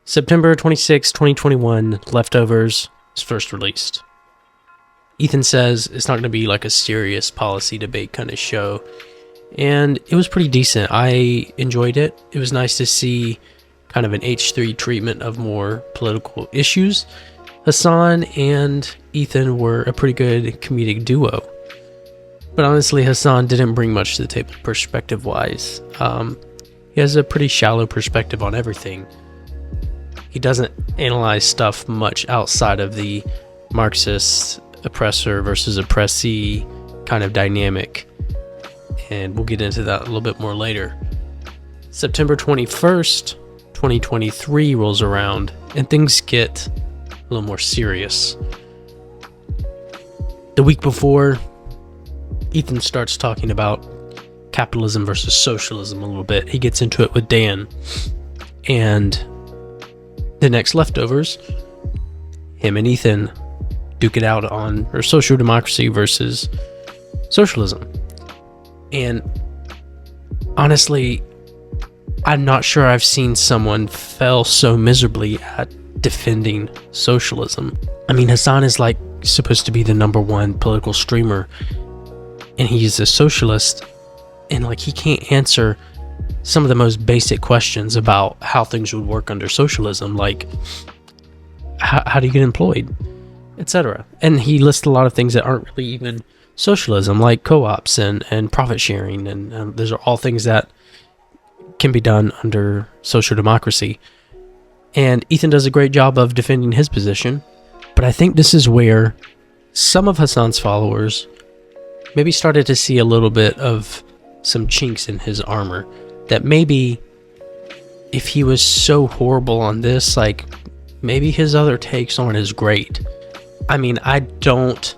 September 26, 2021, Leftovers is first released. Ethan says it's not going to be like a serious policy debate kind of show, and it was pretty decent. I enjoyed it. It was nice to see kind of an H3 treatment of more political issues. Hassan and Ethan were a pretty good comedic duo. But honestly, Hassan didn't bring much to the table perspective-wise. He has a pretty shallow perspective on everything. He doesn't analyze stuff much outside of the Marxist oppressor versus oppressee kind of dynamic. And we'll get into that a little bit more later. September 21st, 2023 rolls around, and things get a little more serious. The week before, Ethan starts talking about capitalism versus socialism a little bit. He gets into it with Dan. And the next Leftovers, him and Ethan duke it out on social democracy versus socialism. And honestly, I'm not sure I've seen someone fail so miserably at defending socialism. I mean, Hassan is like supposed to be the number one political streamer, and he's a socialist, and like he can't answer some of the most basic questions about how things would work under socialism, like how do you get employed, etc. And he lists a lot of things that aren't really even socialism, like co-ops and profit sharing, and those are all things that can be done under social democracy. And Ethan does a great job of defending his position, but I think this is where some of Hassan's followers maybe started to see a little bit of some chinks in his armor, that maybe if he was so horrible on this, like maybe his other takes aren't as great. I mean, I don't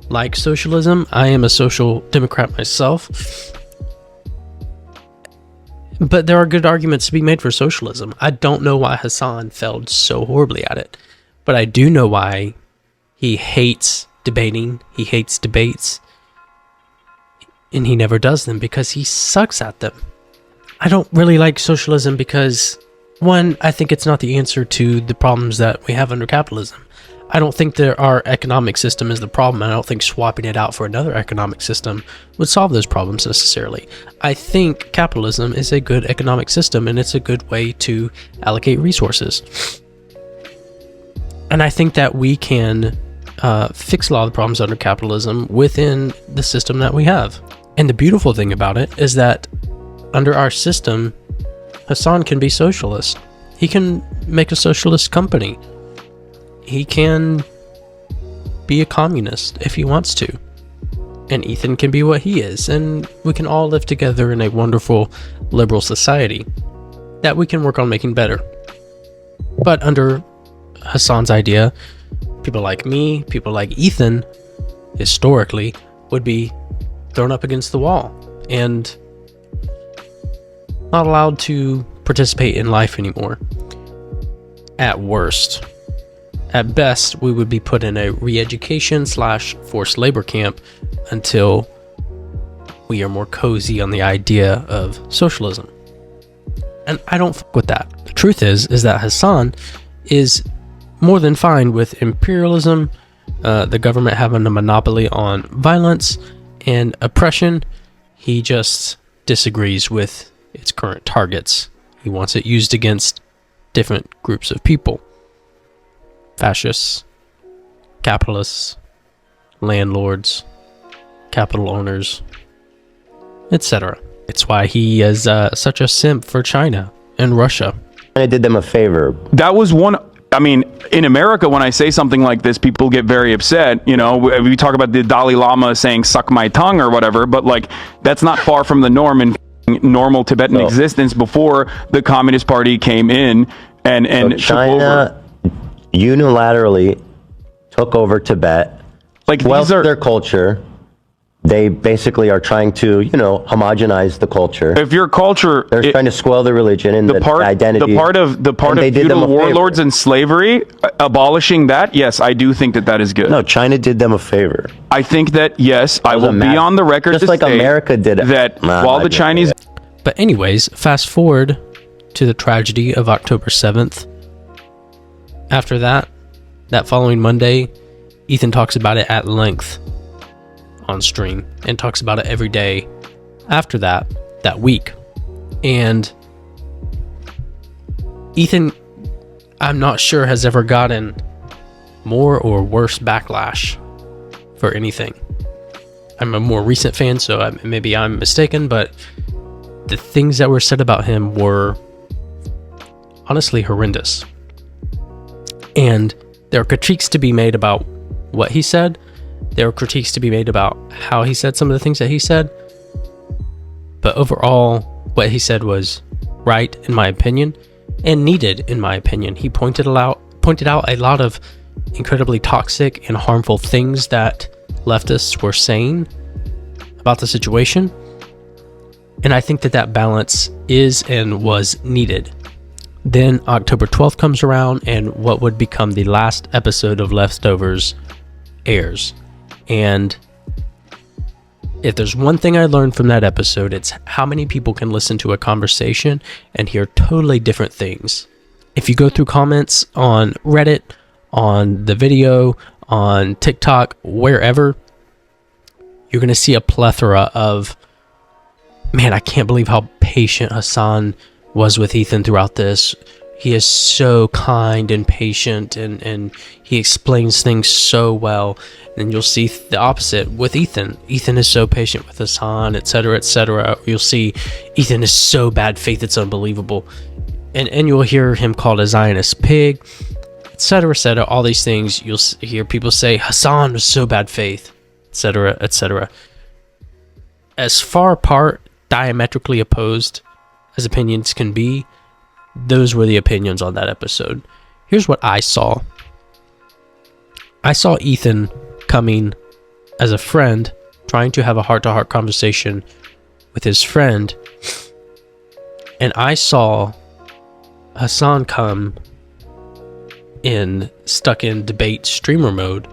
like socialism. I am a social democrat myself, but there are good arguments to be made for socialism. I don't know why Hassan failed so horribly at it, but I do know why he hates debating. He hates debates, and he never does them because he sucks at them. I don't really like socialism because, one, I think it's not the answer to the problems that we have under capitalism. I don't think that our economic system is the problem, and I don't think swapping it out for another economic system would solve those problems necessarily. I think capitalism is a good economic system, and it's a good way to allocate resources. And I think that we can fix a lot of the problems under capitalism within the system that we have. And the beautiful thing about it is that under our system, Hassan can be socialist. He can make a socialist company. He can be a communist if he wants to. And Ethan can be what he is. And we can all live together in a wonderful liberal society that we can work on making better. But under Hassan's idea, people like me, people like Ethan, historically, would be thrown up against the wall and not allowed to participate in life anymore. At worst. At best, we would be put in a re-education / forced labor camp until we are more cozy on the idea of socialism. And I don't fuck with that. The truth is that Hassan is more than fine with imperialism, the government having a monopoly on violence and oppression. He just disagrees with its current targets. He wants it used against different groups of people. Fascists, capitalists, landlords, capital owners, etc. It's why he is such a simp for China and Russia. I did them a favor. That was one. I mean, in America, when I say something like this, people get very upset. You know, we talk about the Dalai Lama saying "suck my tongue" or whatever, but like that's not far from the norm in normal Tibetan existence before the Communist Party came in and so China unilaterally took over Tibet, like these are their culture. They basically are trying to, homogenize the culture. If your culture, they're trying to spoil the religion and the identity. The part of feudal warlords and slavery, abolishing that, yes, I do think that is good. No, China did them a favor. I think that, yes, I will be on the record just to like say America did that while the Chinese... But anyways, fast forward to the tragedy of October 7th, After that following Monday, Ethan talks about it at length on stream and talks about it every day after that week. And Ethan, I'm not sure, has ever gotten more or worse backlash for anything. I'm a more recent fan, so maybe I'm mistaken, but the things that were said about him were honestly horrendous. And there are critiques to be made about what he said. There are critiques to be made about how he said some of the things that he said. But overall, what he said was right, in my opinion, and needed, in my opinion. He pointed out a lot of incredibly toxic and harmful things that leftists were saying about the situation. And I think that balance is and was needed. Then October 12th comes around, and what would become the last episode of Leftovers airs. And if there's one thing I learned from that episode, it's how many people can listen to a conversation and hear totally different things. If you go through comments on Reddit, on the video, on TikTok, wherever, you're going to see a plethora of, man, I can't believe how patient Hasan was with Ethan throughout this. He is so kind and patient, and he explains things so well. And you'll see the opposite with Ethan. Ethan is so patient with Hasan, etc., etc. You'll see Ethan is so bad faith, it's unbelievable. And you'll hear him called a Zionist pig, etc., etc. All these things. You'll hear people say Hasan was so bad faith, etc., etc. As far apart, diametrically opposed as opinions can be, those were the opinions on that episode. Here's what I saw. I saw Ethan coming as a friend, trying to have a heart-to-heart conversation with his friend, and I saw Hasan come stuck in debate streamer mode.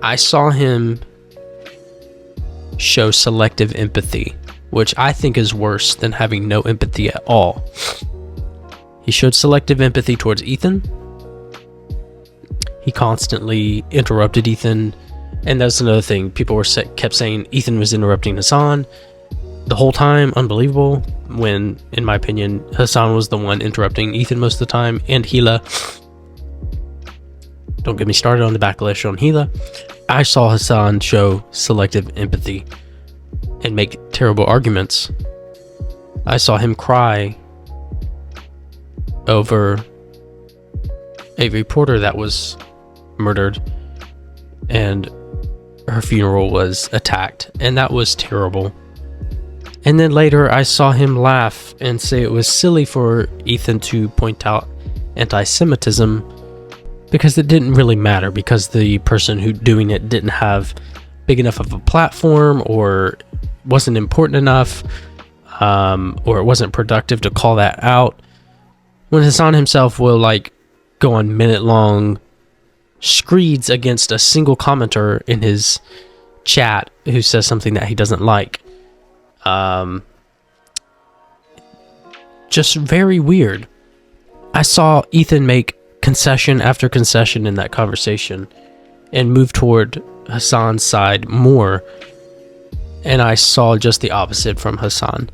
I saw him show selective empathy, which I think is worse than having no empathy at all. He showed selective empathy towards Ethan. He constantly interrupted Ethan, and that's another thing. People kept saying Ethan was interrupting Hasan the whole time. Unbelievable. When, in my opinion, Hasan was the one interrupting Ethan most of the time, and Hila. Don't get me started on the backlash on Hila. I saw Hasan show selective empathy and make terrible arguments. I saw him cry over a reporter that was murdered and her funeral was attacked, and that was terrible. And then later I saw him laugh and say it was silly for Ethan to point out anti-Semitism because it didn't really matter, because the person who doing it didn't have big enough of a platform, or wasn't important enough, or it wasn't productive to call that out, when Hasan himself will go on minute-long screeds against a single commenter in his chat who says something that he doesn't like. Just very weird. I saw Ethan make concession after concession in that conversation and move toward Hasan's side more, and I saw just the opposite from Hasan.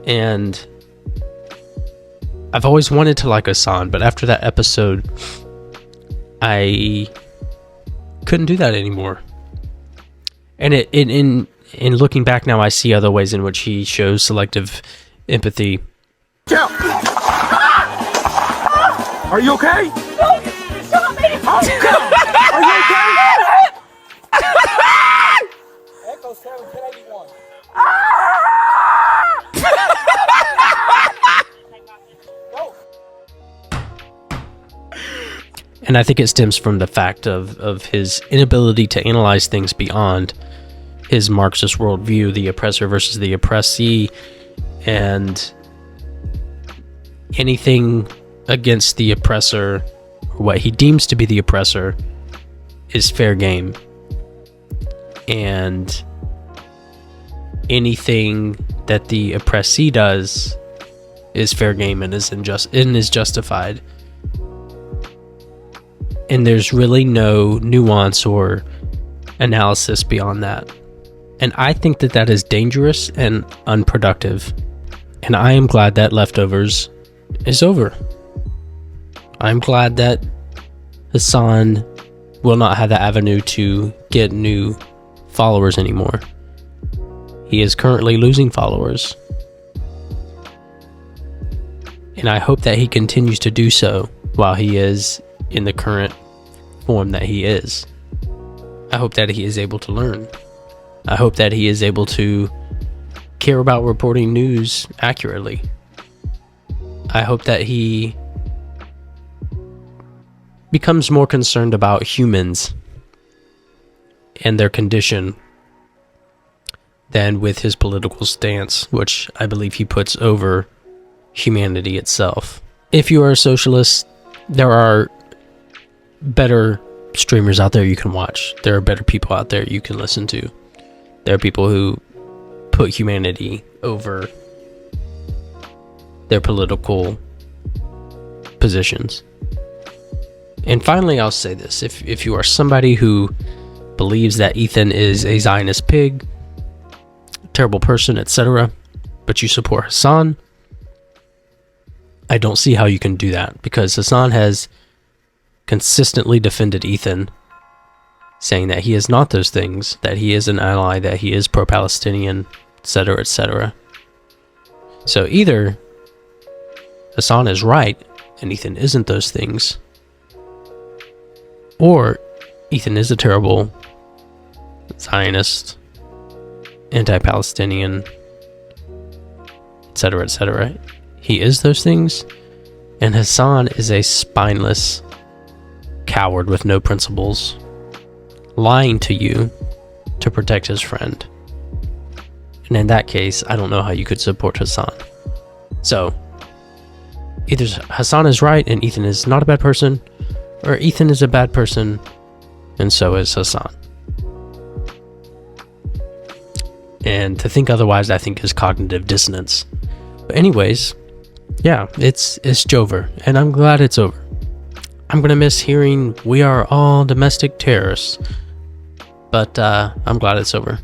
And I've always wanted to like Hasan, but after that episode I couldn't do that anymore. And in looking back now, I see other ways in which he shows selective empathy. Are you okay? No, you shot me! Are you okay? Echo 71081. And I think it stems from the fact of his inability to analyze things beyond his Marxist worldview, the oppressor versus the oppressee, and anything against the oppressor, or what he deems to be the oppressor, is fair game. And anything that the oppressee does is fair game and is justified. And there's really no nuance or analysis beyond that. And I think that that is dangerous and unproductive. And I am glad that Leftovers is over. I'm glad that Hasan will not have the avenue to get new followers anymore. He is currently losing followers. And I hope that he continues to do so while he is in the current form that he is. I hope that he is able to learn. I hope that he is able to care about reporting news accurately. I hope that he becomes more concerned about humans and their condition than with his political stance, which I believe he puts over humanity itself. If you are a socialist, there are better streamers out there you can watch. There are better people out there you can listen to. There are people who put humanity over their political positions. And finally, I'll say this. If you are somebody who believes that Ethan is a Zionist pig, terrible person, etc., but you support Hasan, I don't see how you can do that, because Hasan has consistently defended Ethan, saying that he is not those things, that he is an ally, that he is pro-Palestinian, etc., etc. So either Hasan is right and Ethan isn't those things, or Ethan is a terrible Zionist, anti-Palestinian, etc., etc. He is those things, and Hasan is a spineless coward with no principles, lying to you to protect his friend. And in that case, I don't know how you could support Hasan. So, either Hasan is right and Ethan is not a bad person, or Ethan is a bad person and so is Hasan. And to think otherwise, I think, is cognitive dissonance. But anyways, yeah, it's Jover, and I'm glad it's over. I'm gonna miss hearing "We are all domestic terrorists," but I'm glad it's over.